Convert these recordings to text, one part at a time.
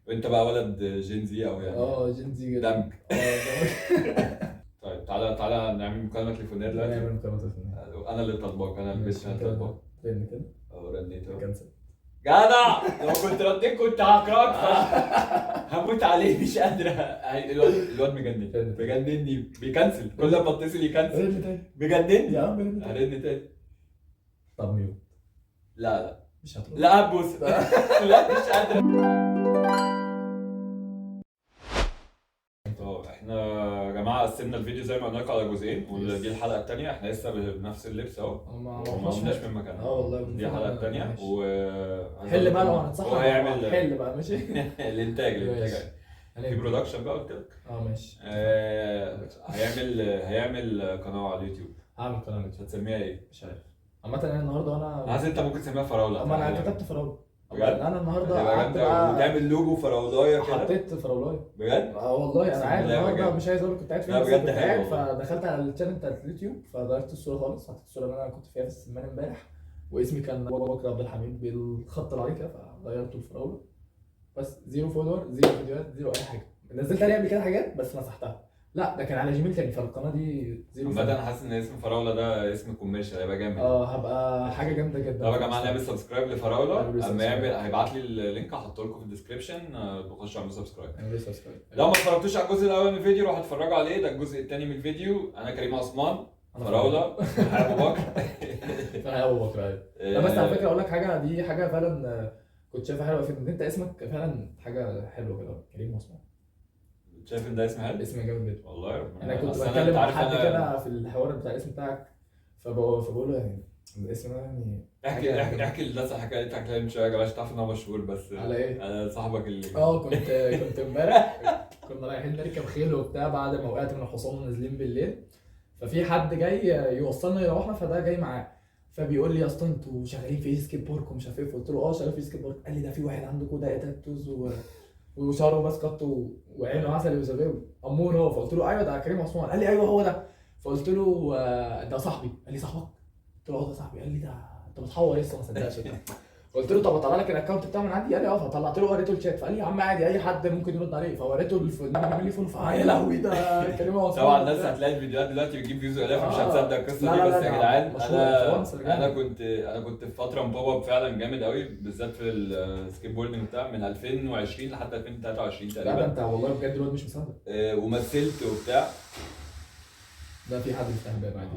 وانت بقى ولد جين زي او يعني جين زي جدا. دمج. دمج. طيب تعالى نعمل مكالمة تليفونية دلوقتي. نعمل مكالمة انا اللي طالباك، انا البيت انا طالباك. رن كده. رنيت اهو. كنسل. جدع لو كنت رديت كنت هكرهك هموت عليه مش قادر. الواد مجنني بيكنسل كل ما اتصل يكنسل. رن تاني مجنني يا عم، رن تاني. هرن تاني. طب ميوت. لا مش هترد. لا هتبوس. لا مش قادر. احنا يا جماعه قسمنا الفيديو زي ما قلنا لكم على جزئين، ودي الحلقه الثانيه. احنا لسه بنفس اللبس اهو ما قمناش من مكاننا. والله دي الحلقه الثانيه. حل بقى لو هنتصحى. وهيعمل حل بقى ماشي. الانتاج في برودكشن بقى قلت لك. ماشي. هيعمل قناه على اليوتيوب. هعمل قناه يوتيوب. هتسميها ايه؟ مش عارف. عامة انا النهارده وانا عايز انت ممكن تسميها فراوله. اما انا كتبت فراوله بجد؟ انا النهارده قعدت بقى وتعمل لوجو فراولايه كده. حطيت فراولايه بجد؟ والله انا قاعد النهارده مش عايز اقول لك كنت قاعد فين. لا بجد حلو. فدخلت على الشانل بتاعت اليوتيوب فغيرت الصوره خالص، حطيت الصوره اللي انا كنت فيها في السمان امبارح واسمي كان ابو بكر عبد الحميد بالخط العريض كده، فغيرته الفراوله بس. 0 فولور 0 فيديوهات 0 اي حاجه. نزلت عليها قبل كده حاجات بس مسحتها. لا ده كان على جيميل تاني، فالقناه دي 0. عامة انا حاسس ان اسم فراوله ده اسم كوميرشال هيبقى جامد. هبقى حاجه جامده جدا. طب يا جماعه نعمل سبسكرايب لفراوله. اما هيبعت لي اللينك هحطه لكم في الديسكربشن، بخشوا اعملوا سبسكرايب. لو ما اتفرجتوش على الجزء الاول من الفيديو روحوا اتفرجوا عليه، ده الجزء الثاني من الفيديو. انا كريم عثمان فراوله ابو بكر. انا ابو بكر. لا بس على فكره اقول لك حاجه، دي حاجه فعلا كنت شايفها حلوه في ان انت اسمك فعلا حاجه حلوه كده، كريم عثمان. شايف ان ده اسم حلو؟ اسم جامد جدا والله. انا كنت بتكلم مع حد كده في الحوار بتاع الاسم بتاعك فبقول له يعني الاسم ده يعني احكي للناس الحكايه اللي انت من شويه يا جماعه. تعرف ان هو مشهور بس على ايه؟ على صاحبك اللي كنت امبارح كنا رايحين نركب خيل وبتاع بعد ما وقعت من الحصان ونازلين بالليل، ففي حد جاي يوصلنا يروحنا فده جاي معاه، فبيقول لي يا اسطى انتوا شغالين في سكيت بورك ومش عارف ايه، قلت له شغال في سكيت بورك. قال لي ده في واحد عنده كده تاتوز وشعره ماسكت وعينه عسل وزغاوي امور هو. فقلت له ايوه ده كريم عثمان. قال لي ايوه هو ده. فقلت له ده صاحبي. قال لي صاحبك؟ قلت له ده صاحبي. قال لي ده انت بتحور لسه ما صدقش. قلت له طب اطلع لك الاكونت بتاعه من عندي؟ قال لي فطلعت له وريته الشات، فقال لي يا عم عادي اي حد ممكن يرد عليه، فوريته عامل لي فولو يا لهوي ده كريم عثمان. طبعا الناس هتلاقي الفيديوهات دلوقتي بتجيب فيوز الاف مش هتصدق القصه دي. بس يا جدعان انا كنت في فتره مبوب فعلا جامد قوي بالذات في السكيت بوردنج بتاع من 2020 لحد 2023 تقريبا. لا انت والله بجد الواد مش مصدق. ومثلت وبتاع. ده في حد بيفتح الباب عادي.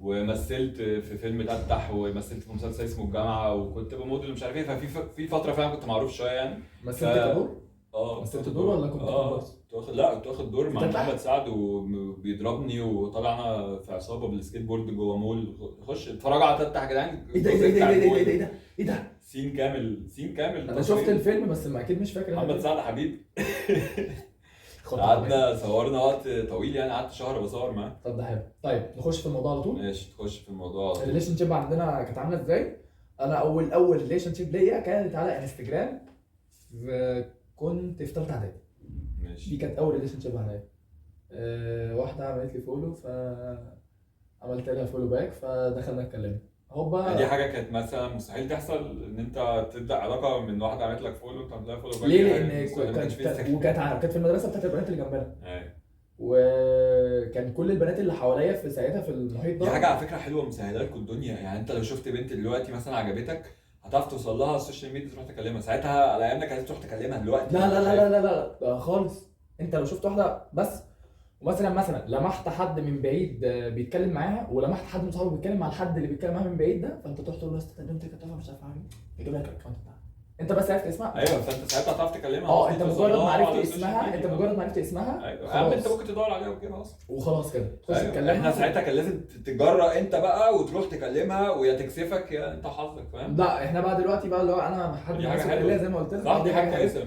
ومثلت في فيلم تفتح ومثلت في مسلسل اسمه الجامعه وكنت بموديل مش عارف ايه. ففي فتره فعلا كنت معروف شويه يعني. مثلت دور؟ مثلت دور ولا كنت كنت واخد دور مع محمد سعد وبيضربني وطلعنا في عصابه بالسكيت بورد جوه مول. خش اتفرجوا على تفتح يا جدعان. ايه ده سين كامل انا شفت الفيلم بس ما اكيد مش فاكر. محمد سعد حبيبي. قعدنا صورنا وقت طويل يعني، قعدت شهر بصور معاه. طب ده حلو. طيب نخش في الموضوع على طول. ماشي نخش في الموضوع. الريليشن شيب عندنا كانت عامله ازاي؟ انا اول ريليشن شيب ليا كانت على انستجرام، كنت في ثالثه اعدادي. ماشي. دي كانت اول ريليشن شيب عليا. واحده عملت لي فولو فعملت لها فولو باك فدخلنا اتكلمنا. دي حاجه كانت مثلا مستحيل تحصل ان انت تبدا علاقه من واحده عملت لك فولو انت عملت لها فولو باك. ليه؟ لان كانت في المدرسه بتاعت البنات اللي جنبنا. وكان كل البنات اللي حواليا في ساعتها في المحيط ده. دي حاجه على فكره حلوه مسهله لكم الدنيا. يعني انت لو شفت بنت دلوقتي مثلا عجبتك هتعرف توصل لها على السوشيال ميديا تروح تكلمها. ساعتها على ايامنا كانت تروح تكلمها. دلوقتي لا لا لا لا لا لا خالص. انت لو شفت واحده بس ومثلا لمحت حد من بعيد بيتكلم معاها ولمحت حد من صحابه بيتكلم مع الحد اللي بيتكلم معاها من بعيد ده، فانت تروح تقول له انت كنت مش عارف اعمل ايه، يجيب لك الاكونت بتاعها. انت بس عرفت اسمها. ايوه فانت ساعتها هتعرف تكلمها. انت مجرد ما عرفت اسمها ايوه يا عم انت ممكن تدور عليها وكده اصلا وخلاص كده تخش تكلمها. احنا ساعتها كان لازم تتجرأ انت بقى وتروح تكلمها ويا تكسفك يا انت حظك فاهم. لا احنا بقى دلوقتي بقى اللي هو انا حد اللي زي ما قلت لك. صح دي حاجه كويسه.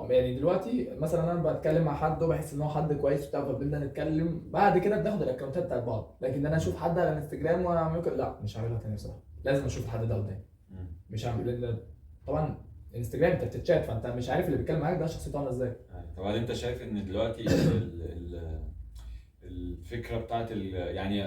يعني دلوقتي مثلا انا بتكلم مع حد وبحس ان هو حد كويس وبتاع فبنبدا نتكلم بعد كده بناخد الاكونتات بتاعت بعض. لكن انا اشوف حد على الانستجرام وانا اعمل لا مش هعملها تاني بصراحه. لازم اشوف الحد ده قدامي. مش هعمل لان طبعا انستجرام انت بتتشات فانت مش عارف اللي بيتكلم معاك ده شخصيته عامله ازاي. طبعا انت شايف ان دلوقتي الفكره بتاعت يعني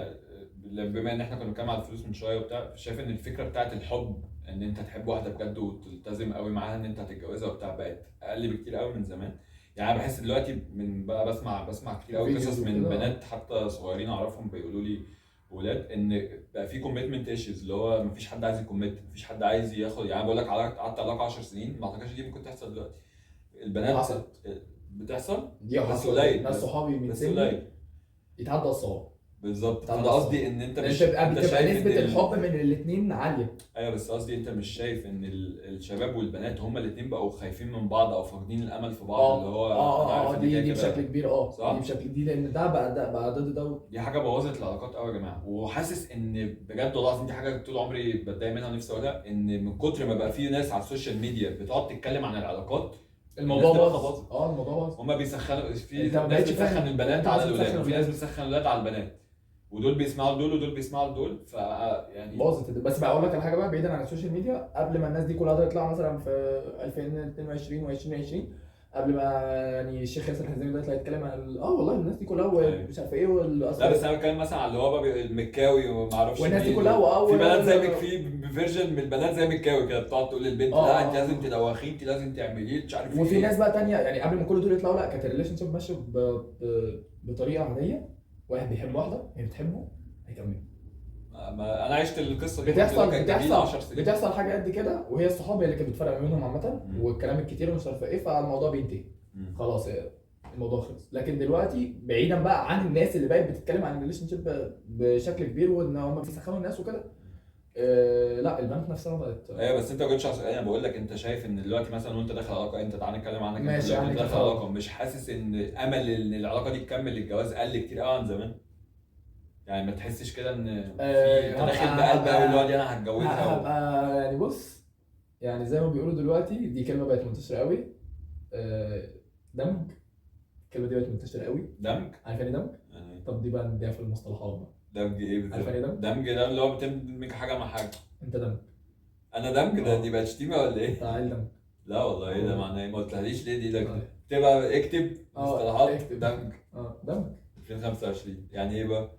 بما ان احنا كنا بنتكلم على الفلوس من شويه وبتاع، شايف ان الفكره بتاعت الحب ان انت تحب واحده بجد وتلتزم قوي معاها ان انت هتتجوزها وبتاع بقت اقل بكتير قوي من زمان. يعني انا بحس دلوقتي من بقى بسمع كتير قوي قصص من بنات حتى صغيرين اعرفهم بيقولوا لي ولاد ان بقى في كوميتمنت ايشوز، اللي هو مفيش حد عايز يكوميت، مفيش حد عايز ياخد. يعني بقول لك قعدت علاقه 10 سنين، ما اعتقدش دي ممكن تحصل دلوقتي. البنات حصلت بتحصل دي بس قليل، ناس صحابي من بس سني قليل يتعدى الصواب. بالظبط. انا قصدي ان انت مش بتبقى شايف نسبة إن الحب من الاثنين عالية. ايوه بس قصدي انت مش شايف ان الشباب والبنات هما الاثنين بقوا خايفين من بعض او فاقدين الامل في بعض، اللي هو أنا عارف إن دي كده بشكل كبير. صح؟ دي بشكل دي لان ده بقى ضد ده. دي حاجه بوظت العلاقات قوي يا جماعه. وحاسس ان بجد والله العظيم دي حاجه طول عمري بتضايق منها ونفسي اقولها، ان من كتر ما بقى في ناس على السوشيال ميديا بتقعد تتكلم عن العلاقات الموضوع باظ. باظ. الموضوع باظ. هما بيسخنوا، في أنت ما ناس بقتش بتسخن فاهم. البنات أنت على بس الاولاد بتسخن وفي ناس الولاد. بتسخن الاولاد على البنات، ودول بيسمعوا لدول ودول بيسمعوا لدول، ف يعني باظت. بس بقى اقول لك على حاجه بقى بعيدا عن السوشيال ميديا، قبل ما الناس دي كلها تطلع مثلا في 2022 و2020، قبل ما يعني الشيخ ياسر الحزيمي ده يطلع يتكلم عن والله الناس دي كلها ومش عارف ايه لا بس انا بتكلم مثلا على اللي هو بقى المكاوي وما اعرفش والناس دي مين، كلها في بنات زي في فيرجن من البنات زي مكاوي كده بتقعد تقول للبنت لا انت لازم تدوخي، انت لازم تعمليه مش عارف ايه. وفي ناس بقى تانية يعني قبل ما كل دول يطلعوا لا كانت الريليشن شيب ماشيه بطريقه عاديه. واحد بيحب واحده هي بتحبه هيكمل. ما انا عشت القصه دي بتحصل حاجه قد كده، وهي الصحاب اللي كانت بتفرق بينهم عامه والكلام الكتير ومش عارف ايه، فالموضوع بينتهي خلاص الموضوع خلص. لكن دلوقتي بعيدا بقى عن الناس اللي بقت بتتكلم عن الريليشن شيب بشكل كبير وان هم بيسخنوا الناس وكده، لا البنات نفسها بقت ايوه. بس انت ما كنتش انا بقول لك انت شايف ان دلوقتي مثلا وانت داخل علاقه، انت تعالى نتكلم عنك ماشي انت داخل علاقه، مش حاسس ان امل ان العلاقه دي تكمل للجواز قل كتير قوي عن زمان؟ يعني ما تحسش كده ان في انت داخل بقلب قوي اللي هو دي انا هتجوزها هبقى يعني بص، يعني زي ما بيقولوا دلوقتي دي كلمه بقت منتشره قوي، دمج. الكلمه دي بقت منتشره قوي. دمج؟ عارف يعني دمج؟ طب دي بقى نديها في المصطلحات بقى. دمج ايه بالظبط؟ عارف يعني دمج؟ دمج ده اللي هو بتدمج حاجه مع حاجه. انت دمج. انا دمج ده دي بقت شتيمه ولا ايه؟ تعال دمج. لا والله ايه ده معناه ايه؟ ما قلتليش ليه دي ده تبقى اكتب مصطلحات دمج. دمج 2025 يعني ايه بقى؟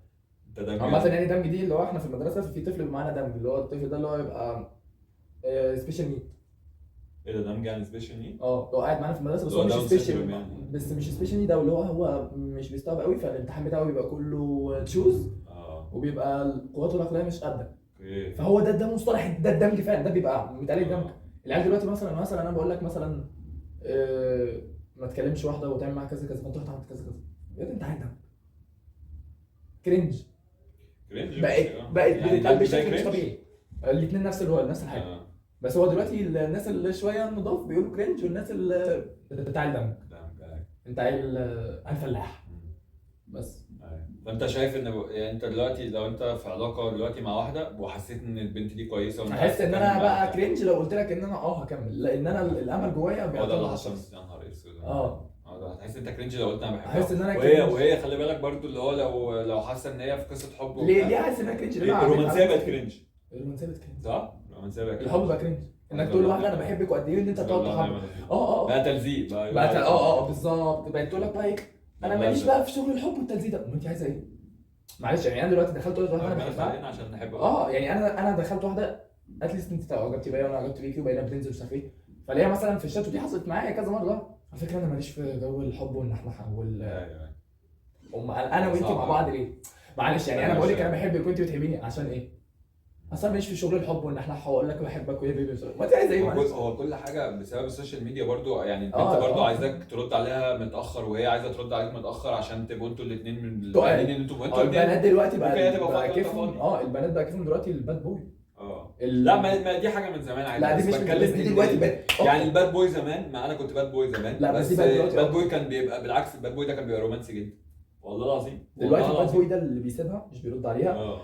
انت دمج عامة يعني دمج دي اللي هو احنا في المدرسة في طفل معانا دمج، اللي هو الطفل ده اللي هو يبقى سبيشال نيد. ايه ده دمج يعني سبيشال نيد؟ لو قاعد معانا في المدرسة بس هو مش سبيشال يعني. بس مش سبيشال نيد، او اللي هو مش بيستوعب قوي، فالامتحان بتاعه بيبقى كله تشوز وبيبقى قواته العقلية مش قدك. فهو ده مصطلح ده الدمج فعلا، ده بيبقى متقال دمج. العيال دلوقتي مثلا انا بقول لك مثلا ما تكلمش واحدة وتعمل معاها كذا كذا فانت رحت عملت كذا كذا، بجد انت عندك كرنج. بقت بتتقال بشكل مش طبيعي. الاثنين نفس الحاجه. بس هو دلوقتي الناس اللي شويه نضاف بيقولوا كرنج، والناس اللي بتاع الدمج انت عيل فلاح بس. فانت شايف ان يعني انت دلوقتي لو انت في علاقه دلوقتي مع واحده وحسيت ان البنت دي كويسه احس ان انا بقى كرنج لو قلت لك ان انا هكمل، لان انا الامل جوايا ده اللي حصل. يا نهار اسود. هتحس انت كرنج لو قلت انا بحبها. هحس ان انا كرنج. وهي خلي بالك برضو اللي هو لو حاسه ان هي في قصه حب ليه حاسس ان انا كرنج؟ الرومانسيه بقت كرنج. الرومانسيه بقت كرنج صح؟ الرومانسيه بقت الحب بقى كرنج. انك تقول لواحده انا بحبك وقد ايه ان انت تقعد تحب. بقى تلزيق بقى بالظبط. بقت تقول لك بقى انا ماليش بقى في شغل الحب والتلزيق ده. انت عايزه ايه؟ معلش يعني انا دلوقتي دخلت واحده انا بحبها عشان نحب يعني انا دخلت واحده اتليست انت عجبتي بيا وانا عجبت بيكي وبقينا بننزل مش عارف ايه، فليا مثلا في الشات ودي حصلت معايا كذا مره. على فكره انا ماليش في جو الحب والنحنحه انا وانت مع بعض ليه؟ معلش يعني انا بقول لك انا بحبك وانت بتحبيني عشان ايه؟ اصلا ماليش في شغل الحب والنحنحه واقول لك بحبك ويا بيبي ما انت عايز ايه؟ هو كل حاجه بسبب السوشيال ميديا برضو. يعني البنت برضو عايزاك ترد عليها متاخر وهي عايزه ترد عليك متاخر عشان تبقوا انتوا الاثنين من ان انتوا البنات دلوقتي بقى كيفهم البنات بقى كيفهم دلوقتي الباد بوي. لا ما دي حاجه من زمان عادي. لا دي مش بتكلم دلوقتي يعني الباد بوي زمان، ما انا كنت باد بوي زمان. لا بس الباد بوي كان بيبقى بالعكس، الباد بوي ده كان بيبقى رومانسي جدا والله العظيم. دلوقتي الباد بوي ده اللي بيسيبها مش بيرد عليها.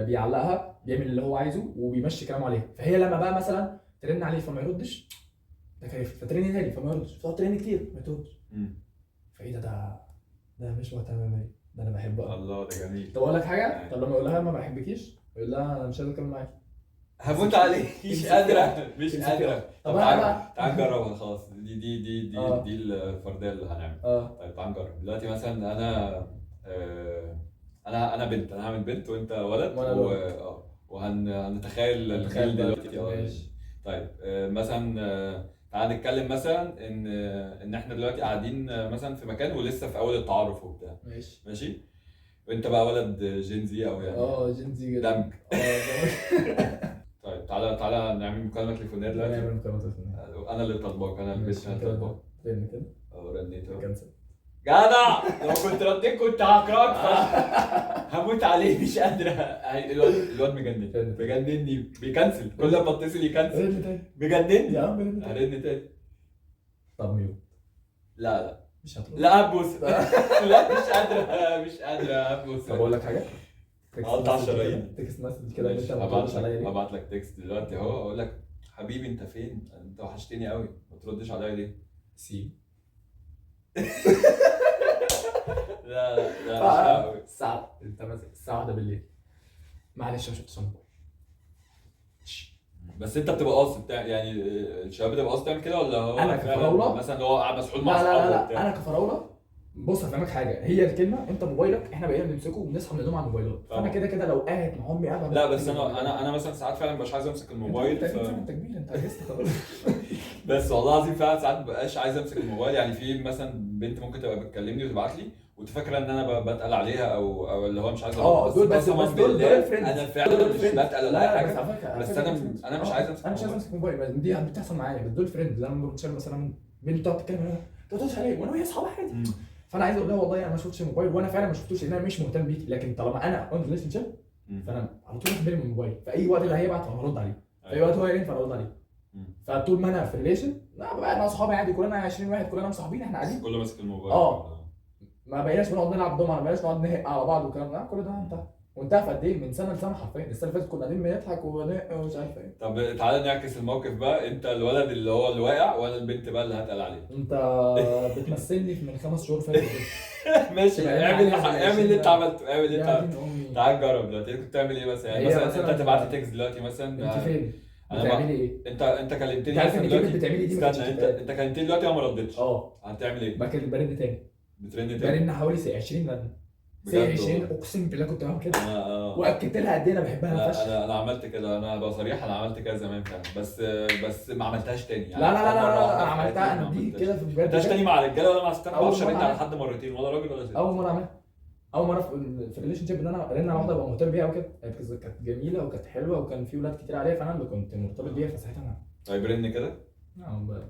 بيعلقها، بيعمل اللي هو عايزه وبيمشي كلامه عليها. فهي لما بقى مثلا ترن عليه فما يردش ده كيف، فترن تاني فما يردش، فتقعد ترن كتير ما يردش. فايه ده مش مهتم ده انا بحبها. الله ده جميل. طب اقول لك حاجه، طب لما يقول لها ما بحبكيش يقول لها انا مش قادر اتكلم معاكي، هموت عليك مش قادره. طب تعال نجربها خلاص. دي الفرديه اللي هنعمل. طيب تعال نجرب دلوقتي مثلا. انا انا بنت، انا هعمل بنت وانت ولد وأنا وهنتخيل الجيل دلوقتي. ماشي. طيب مثلا تعال نتكلم مثلا ان احنا دلوقتي قاعدين مثلا في مكان ولسه في اول التعارف وبتاع. ماشي. وانت بقى ولد جين زي او يعني جين زي جدا. دمج. طيب تعالى نعمل مكالمة تليفونية دلوقتي. نعمل مكالمة تليفونية. انا اللي طالباك، انا البيت انا طالباك. فين كده؟ رنيت اهو. كنسل. جدع، لو كنت رديت كنت هكرهك هموت عليه، مش قادر. الواد مجنني بيكنسل كل ما اتصل يكنسل. رن تاني. بيجنني يا عم رن تاني. هرن تاني. طب ميوت. لا مش هترد. لا هبوس. لا مش قادر هبوس. طب اقول لك حاجة؟ قطع الشرايين. تكست مسج كده ماشي، انت ما تردش عليا ليه؟ هبعت لك تكست دلوقتي اهو، اقول لك حبيبي انت فين؟ انت وحشتني قوي، ما تردش عليا ليه؟ سي. لا الساعة انت مثلا الساعة 1 بالليل. معلش ما شفتش الموبايل. بس انت بتبقى قاصد يعني الشباب بتبقى قاصد تعمل كده ولا هو انا كفراولة مثلا هو قاعد مسحول مع لا اصحابه لا وبتاع؟ انا كفراولة. بص هفهمك حاجة، هي الكلمة انت موبايلك احنا بقينا بنمسكه وبنصحى من النوم على الموبايلات، فانا كده لو قاعد مع امي قاعدة. لا بس انا مثلا ساعات فعلا مبقاش عايز امسك الموبايل. انت كبير، انت عجزت خلاص. بس والله العظيم فعلا ساعات مبقاش عايز امسك الموبايل. يعني في مثلا بنت ممكن تبقى بتكلمني وتبعت لي وتفكر ان انا بتقل عليها او اللي هو مش عايز دول بس دول فريندز. انا فعلا مش بتقل ولا لا حاجه، بس انا مش عايز امسك انا مش عايز امسك الموبايل. دي بتحصل معايا، بس دول فريندز. لما بتشارك مثلا بنت تقعد تتكلم انت ما تقولش عليه وانا وهي اصحاب عادي، فانا عايز اقول لها والله انا ما شفتش الموبايل، وانا فعلا ما شفتوش لان انا مش مهتم بيكي، لكن طالما انا اون ريليشن شيب فانا على طول واخد بالي من الموبايل. في اي وقت اللي هيبعت انا هرد عليه، في اي وقت هو ينفع ارد عليه. فطول ما انا في ريليشن لا ببقى قاعد مع صحابي عادي، كلنا 20 واحد كلنا مصاحبين احنا قاعدين كله ماسك الموبايل. ما بقيناش بنقعد نلعب دومنه، ما بقيناش نقعد نهق على بعض والكلام ده، كل ده انتهى. وانتهى في قد ايه؟ من سنه لسنه حرفيا. السنه اللي فاتت كنا قاعدين بنضحك ونهق ومش عارف ايه. طب تعالى نعكس الموقف بقى، انت الولد اللي هو اللي واقع وانا البنت بقى اللي هتقل عليه. انت بتمثلني من 5 شهور فاتوا ماشي، اعمل اللي انت عملته، اعمل اللي انت عملته. تعال نجرب دلوقتي. كنت بتعمل ايه مثلا؟ يعني مثلا انت تبعت لي تكست دلوقتي مثلا. انت فين؟ بتعملي ايه؟ انت كلمتني مثلا دلوقتي. بتعملي دي استنى، انت كلمتني دلوقتي وانا ما ردتش. هتعمل ايه؟ برن تاني. بترن تاني؟ برن حوالي 20 رنه. 20 اقسم بالله كنت بعمل كده. واكدت لها قد ايه انا بحبها فشخ. انا عملت كده، انا ابقى صريح، انا عملت كده زمان فعلا، بس ما عملتش تاني يعني. لا عملتها انا دي كده في بجد. ما تاني مع رجاله ولا مع ستات؟ ما اعرفش ارن على حد مرتين ولا راجل ولا ست. اول مره اعملها، اول مره في الريليشن شيب ان انا ارن على واحده ابقى مهتم بيها وكده. كانت جميله وكانت حلوه وكان في ولاد كتير عليها، فانا اللي كنت مرتبط بيها فساعتها انا. طيب رن كده. بقى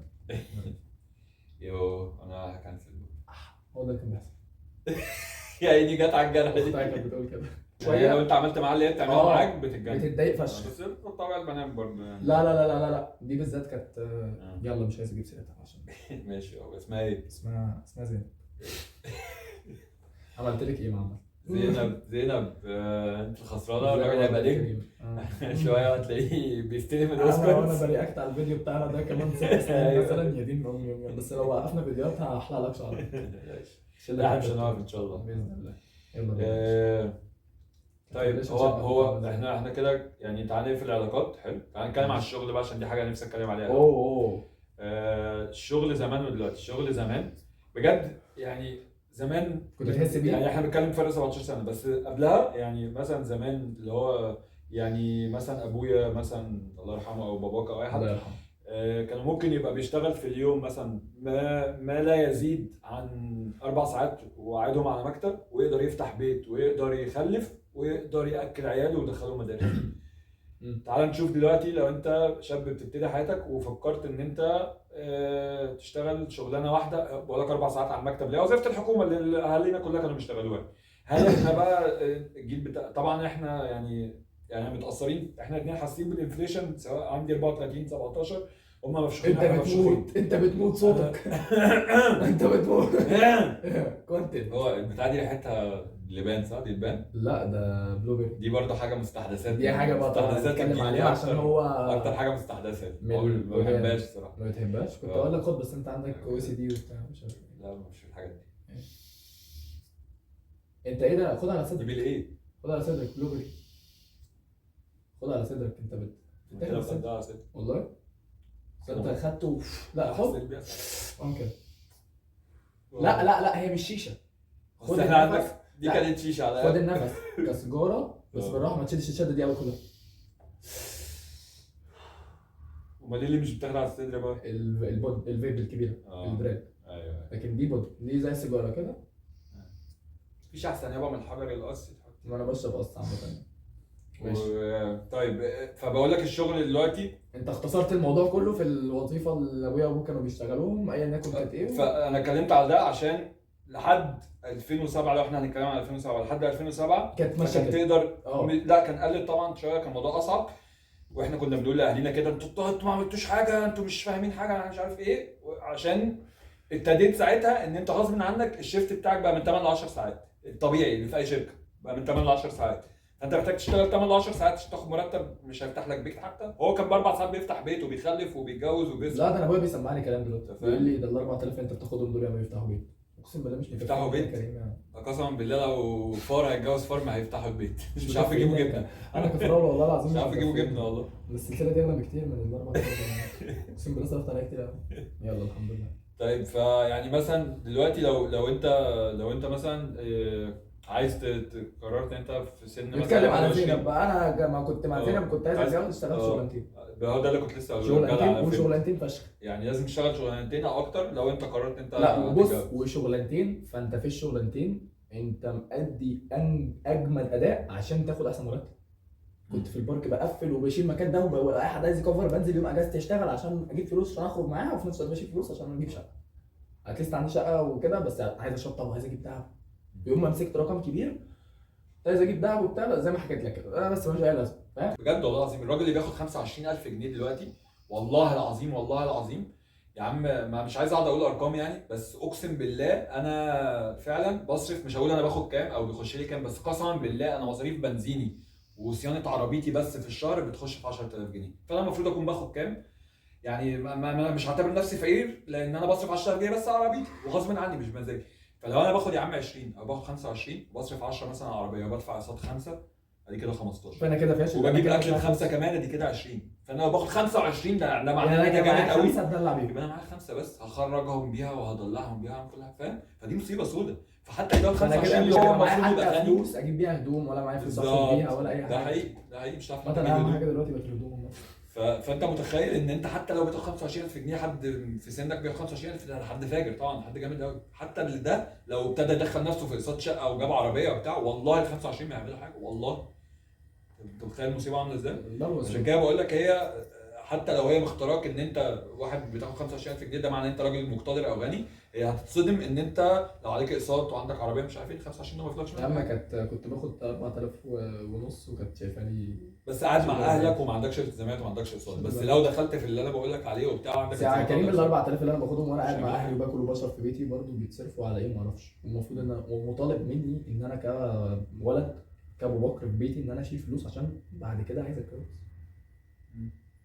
يو انا هكنسل. هو ده اللي كان بيحصل. يا عيني جت على الجرح دي. كانت بتقول كده شويه. لو انت عملت معاه اللي هي بتعملها معاك بتتضايق فشخ. بس طبعا البنات برضه يعني. لا دي بالذات كانت يلا مش عايز اجيب سيرتها عشان ماشي. اسمها ايه؟ اسمها زينب. عملت لك ايه ماما؟ زينب انت الخسرانه. الراجل هيبقى نجم شويه وهتلاقيه بيستلم الاوسكار. انا برياكت على الفيديو بتاعنا ده كمان 6 سنين مثلا. يا دين امي، بس لو وقفنا فيديوهات هحلق لك شعرك. لا مش هنقف ان شاء الله باذن الله. يلا طيب هو احنا كده يعني. تعالى نقفل العلاقات. حلو. تعالى نتكلم على الشغل بقى عشان دي حاجه نفسي اتكلم عليها. الشغل زمان ودلوقتي. الشغل زمان بجد يعني زمان كنت تحس بيه يعني. احنا بنتكلم فرق 17 سنه بس قبلها يعني. مثلا زمان اللي هو يعني مثلا ابويا مثلا الله يرحمه او باباك او اي حد كان ممكن يبقى بيشتغل في اليوم مثلا ما لا يزيد عن 4 ساعات وقاعدهم على مكتب، ويقدر يفتح بيت ويقدر يخلف ويقدر ياكل عياله ويدخلهم مدارس. تعال نشوف دلوقتي لو انت شاب بتبتدي حياتك وفكرت ان انت تشتغل شغلانه واحده بقولك 4 ساعات على المكتب اللي هي وظيفه الحكومه اللي اهالينا كلها كانوا بيشتغلوها. هل احنا بقى الجيل بتاع طبعا احنا يعني متاثرين احنا الاثنين حاسين بالانفليشن، سواء عندي 34 17 هم مفشوخين. انت بتموت صوتك. انت بتموت كنت هو البتاع دي ريحتها لبان صح؟ دي لبان؟ لا ده بلو بيري. دي برضه حاجه مستحدثات. دي حاجه بقى نتكلم عليها عشان هو اكتر حاجه مستحدثه. ما بحبهاش الصراحه. ما بتحبهاش؟ كنت اقول لك خد بس انت عندك او سي دي وبتاع مش عارف. لا مش الحاجات دي. انت ايه ده؟ خد على صدرك. دي بالايه؟ خد على صدرك بلو بيري. خد على صدرك. انت بتاخد على صدرك والله؟ انت اخدته. لا خد كده. لا هي مش شيشه. خد احنا عندك دي كانت شيشه على خد النفس كسجاره بس بالراحه، ما تشدش الشده دي قوي. خدها. امال ليه اللي مش بتاخد على الصدر بقى؟ الفيب الكبيره البراد. ايوه لكن دي بود، دي زي السيجاره كده. مفيش احسن يابا من الحجر القص تحط. ما انا بشرب قص عامه. طيب فبقول لك الشغل دلوقتي انت اختصرت الموضوع كله في الوظيفه اللي ابويا وابوك كانوا بيشتغلوهم ايا يكن كانت ايه. فانا اتكلمت على ده عشان لحد 2007، لو احنا هنتكلم على 2007 لحد 2007 كانت ماشيه تقدر. لا كان قلت طبعا شويه، كان الموضوع اصعب، واحنا كنا بنقول لاهالينا كده انتوا ما عملتوش حاجه، انتوا مش فاهمين حاجه، انا مش عارف ايه، عشان ابتديت ساعتها ان انت غصب عنك الشيفت بتاعك بقى من 8 ل 10 ساعات الطبيعي اللي في اي شركه، بقى من 8 ل 10 ساعات. فانت محتاج تشتغل 8 ل 10 ساعات عشان تاخد مرتب مش هيفتح لك بيت. حتى هو كان ب4 ساعات بيفتح بيت وبيخلف وبيتجوز وبيصرف. لا ده انا ابويا بيسمعني كلام دلوقتي، بيقول لي ده ال 4000 اللي انت بتاخدهم دول لما يفتحوا بيت. اقسم بالله مش يفتحوا بيت. قسما بالله لو فار هيتجوز فار ما هيفتحوا البيت. مش عارف يجيبوا جبنه. انا كفراوله والله العظيم مش عارف يجيبوا جبنه والله. السلسله دي اغلى بكتير من ال 4000. اقسم بالله صرفت عليها كتير قوي. يلا الحمد لله. طيب فيعني مثلا دلوقتي لو انت مثلا عايز قررت انت في سن مثلا نتكلم على زينب بقى. انا ما كنت مع زينب كنت عايز اتجوز اشتغل شغلانتين. هو ده اللي كنت لسه هقوله. شغلانتين وشغلانتين فشخ. يعني لازم تشتغل شغلانتين او اكتر لو انت قررت انت. لا بص، وشغلانتين فانت في الشغلانتين انت مأدي اجمد اداء عشان تاخد احسن مرتب. كنت في البارك بقفل وبشيل مكان ده، ولا اي حد عايز يكفر بنزل يوم اجازتي اشتغل عشان اجيب فلوس عشان اخرج معاها، وفي نفس الوقت بشيل فلوس عشان اجيب شقه. اتليست عندي شقه وكده، بس عايز اشطب وعايز اجيب دهب. يوم ما مسكت رقم كبير عايز اجيب دهب وبتاع، زي ما حكيت لك كده، انا بس ماليش اي لازمه. فاهم بجد والله العظيم الراجل اللي بياخد 25000 جنيه دلوقتي، والله العظيم والله العظيم يا عم، ما مش عايز اقعد اقول ارقام يعني، بس اقسم بالله انا فعلا بصرف، مش هقول انا باخد كام او بيخش لي كام، بس قسما بالله انا مصاريف بنزيني وصيانه عربيتي بس في الشهر بتخش في 10000 جنيه. فانا المفروض اكون باخد كام؟ يعني ما مش هعتبر نفسي فقير لان انا بصرف 10000 جنيه بس على عربيتي وغصب عني مش بمزاجي. فلو انا باخد يا عم 20 او باخد 25 بصرف 10 مثلا على العربيه وبدفع اقساط 5، ادي كده 15. فانا كده فاشل. وبجيب اكل ب5 كمان، ادي كده 20. فانا لو باخد 25 ده معناه ان انا ده جامد قوي. 5 اتدلع بيهم. يبقى انا معايا 5 بس هخرجهم بيها وهدلعهم بيها وهعمل كل حاجه، فاهم؟ فدي مصيبه سودا. فحتى لو 25 اللي هو المفروض يبقى غني فلوس اجيب بيها هدوم، ولا معايا فلوس اخد بيها ولا اي حاجه. ده حقيقي ده حقيقي مش هتعرف تجيب هدوم. حاجه دلوقتي بقت الهدوم. فانت متخيل ان انت حتى لو بتاخد 25000 جنيه، حد في سنك بياخد 25000 ده حد فاجر طبعا، حد جامد قوي. حتى اللي ده لو ابتدى يدخل نفسه في اقساط شقه وجاب عربيه وبتاع، والله ال 25 ما يعملوا حاجه والله. انت متخيل المصيبه عامله ازاي؟ عشان كده بقول لك هي حتى لو هي مختراك ان انت واحد بتاخد 25000 جنيه، ده معناه ان انت راجل مقتدر او غني. هي هتتصدم ان انت لو عليك اقساط وعندك عربيه مش عارف ايه، 25 ده ما يفضلش. يا عم كنت باخد 4000 ونص وكانت شايفاني بس قاعد مع اهلك وما عندكش التزامات وما عندكش اقساط. بس لو دخلت في اللي انا بقول لك عليه وبتاع عندك يعني كريم ال 4000 اللي انا باخدهم وانا قاعد مع اهلي وباكل وبشرب في بيتي برضه بيتصرفوا على ايه ما اعرفش. المفروض ان مطالب مني ان انا كولد كابو بكر في بيتي ان انا اشيل فلوس عشان بعد كده عايز اتجوز.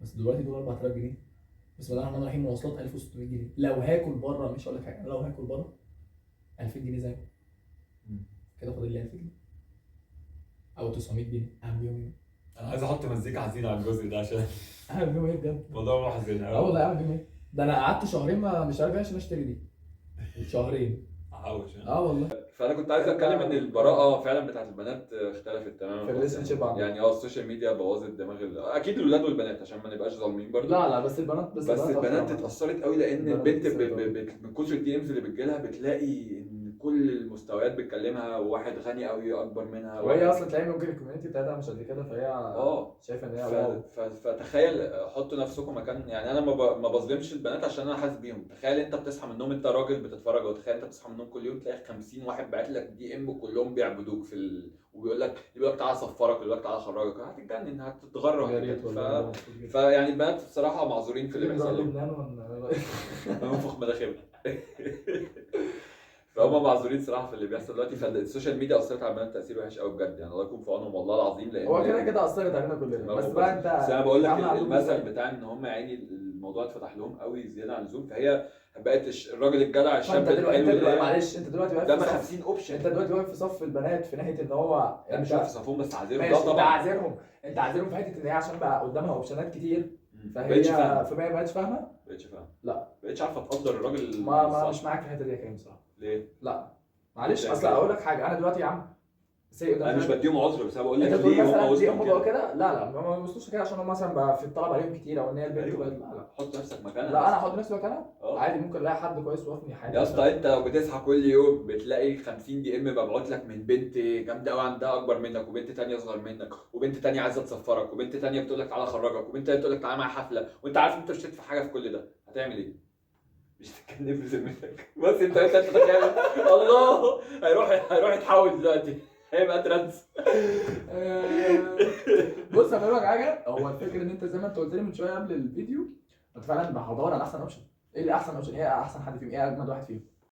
بس دلوقتي دول 4000 جنيه بسم الله الرحمن الرحيم، مواصلات 1600 جنيه. لو هاكل بره مش هقول لك حاجه، لو هاكل بره 2000 جنيه زي كده، فاضل لي 1000 جنيه او 900 جنيه اعمل بيهم ايه؟ انا عايز احط مزيكا حزينه على الجزء ده عشان اعمل بيهم ايه بجد؟ الموضوع محزن قوي. والله اعمل بيهم ايه؟ ده انا قعدت شهرين ما مش عارف عشان اشتري دي. شهرين احوش والله. فانا كنت عايز اتكلم ان البراءه فعلا بتاعت البنات اختلفت تماما في الريليشن شيب يعني. السوشيال ميديا بوظت دماغ اكيد الولاد والبنات عشان ما نبقاش ظالمين برضه. لا بس البنات البنات اتاثرت قوي لان البنت من كتر الدي امز اللي بتجيلها بتلاقي ان كل المستويات بتكلمها، وواحد غني قوي اكبر منها، وهي اصلا تلاقي ممكن الكوميونتي بتاعتها مش قد كده، فهي شايفه ان هي فتخيل حطوا نفسكم مكان. يعني انا ما بظلمش البنات عشان انا حاسس بيهم. تخيل انت بتصحى من النوم، انت راجل بتتفرج، وتخيل انت بتصحى من النوم كل يوم تلاقي 50 واحد باعت لك دي ام كلهم بيعبدوك وبيقول لك تعالى اصفرك، يقول لك تعالى اخرجك، هتتجنن هتتغرب. فيعني البنات بصراحه معذورين في اللي بيحصل لهم. منفخ مداخلهم. فهم معذورين صراحه في اللي بيحصل دلوقتي. فالسوشيال ميديا اثرت على البنات تاثير وحش قوي بجد يعني. الله يكون في عونهم والله العظيم. لان هو كده اثرت علينا كلنا. بس بقى انت انا بقول لك المثل بتاع ان هم يعني الموضوع اتفتح لهم قوي زياده عن اللزوم، فهي بقت الراجل الجدع الشاب الحلو. معلش انت دلوقتي واقف قدام 50 اوبشن. انت دلوقتي واقف في صف البنات في ناحيه ان هو انت مش واقف في صفهم بس عاذرهم. لا طبعا انت عاذرهم في حته ان هي عشان بقى قدامها اوبشنات كتير، فهي ما بقتش فاهمه. لا بقتش عارفه تقدر الراجل. مش معاك في الحته دي يا كريم بصراحه. ليه؟ لا معلش اصل اقول لك حاجه، انا دلوقتي يا عم انا مش بديهم عذر، بس انا بقول لك انت تقول ليه هم مثلا ليه وصلوا هم بقوا كده؟ لا ما بيوصلوش كده عشان هم مثلا بقى في الطلب عليهم كتير او ان هي البنت أيوة. لا لا حط نفسك مكانها. لا انا احط نفسي مكانها اه عادي، ممكن الاقي حد كويس وافني حياتي. يا اسطى انت لو بتصحى كل يوم بتلاقي 50 دي ام مبعوت لك من بنت جامده قوي عندها اكبر منك، وبنت تانية اصغر منك، وبنت تانية عايزه تسفرك، وبنت تانية بتقول لك تعالى اخرجك، وبنت تانية بتقول لك تعالى معايا حفله، وانت عارف انت مش هتدفع حاجه في كل ده، هتعمل ايه؟ مش هتتكلم في ذمتك. بس انت تتخيل الله هيروح يتحول دلوقتي، هيبقى ترانس. بص انا لك حاجه، هو الفكره ان انت زي ما انت قلت لي من شويه قبل الفيديو، انت فعلا بدور على احسن اوبشن. ايه اللي احسن اوبشن؟ ايه احسن حد فيهم؟ ايه اجمد واحد فيهم؟